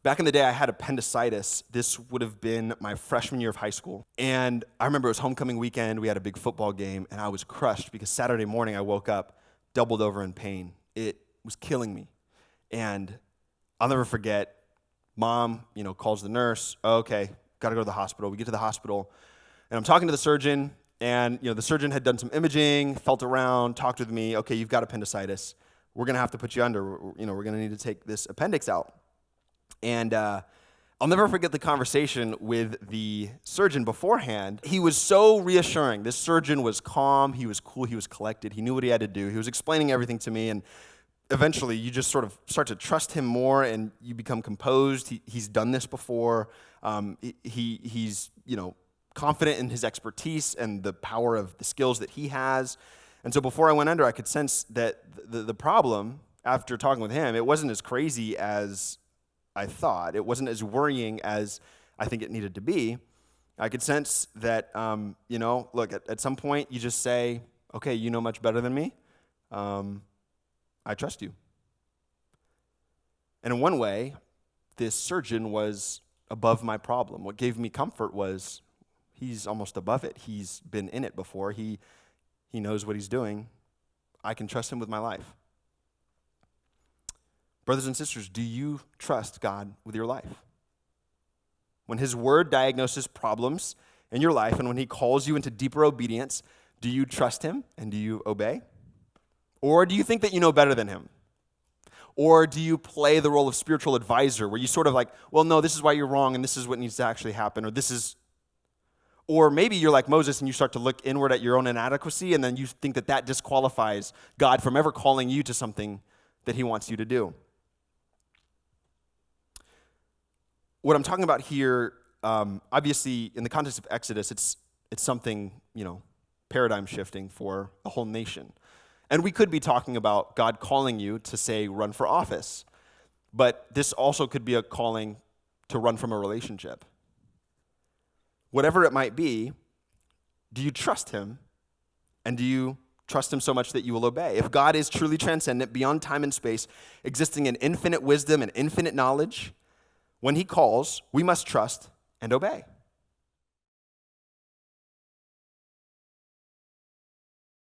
Back in the day, I had appendicitis. This would have been my freshman year of high school. And I remember it was homecoming weekend. We had a big football game, and I was crushed because Saturday morning I woke up doubled over in pain. It was killing me. And I'll never forget, Mom, calls the nurse. Oh, okay, got to go to the hospital. We get to the hospital, and I'm talking to the surgeon, and the surgeon had done some imaging, felt around, talked with me. Okay, you've got appendicitis. We're going to have to put you under. We're going to need to take this appendix out. And I'll never forget the conversation with the surgeon beforehand. He was so reassuring. This surgeon was calm. He was cool. He was collected. He knew what he had to do. He was explaining everything to me, and eventually you just sort of start to trust him more, and you become composed. He's done this before. He's confident in his expertise and the power of the skills that he has. And so before I went under, I could sense that the problem, after talking with him, it wasn't as crazy as I thought. It wasn't as worrying as I think it needed to be. I could sense that, look, at some point you just say, okay, you know much better than me. I trust you. And in one way, this surgeon was above my problem. What gave me comfort was he's almost above it. He's been in it before. He knows what he's doing. I can trust him with my life. Brothers and sisters, do you trust God with your life? When his word diagnoses problems in your life and when he calls you into deeper obedience, do you trust him and do you obey? Or do you think that you know better than him? Or do you play the role of spiritual advisor where you sort of like, well, no, this is why you're wrong and this is what needs to actually happen, or maybe you're like Moses and you start to look inward at your own inadequacy and then you think that disqualifies God from ever calling you to something that he wants you to do. What I'm talking about here, obviously, in the context of Exodus, it's something, paradigm shifting for a whole nation. And we could be talking about God calling you to, say, run for office. But this also could be a calling to run from a relationship. Whatever it might be, do you trust him? And do you trust him so much that you will obey? If God is truly transcendent, beyond time and space, existing in infinite wisdom and infinite knowledge, when he calls, we must trust and obey.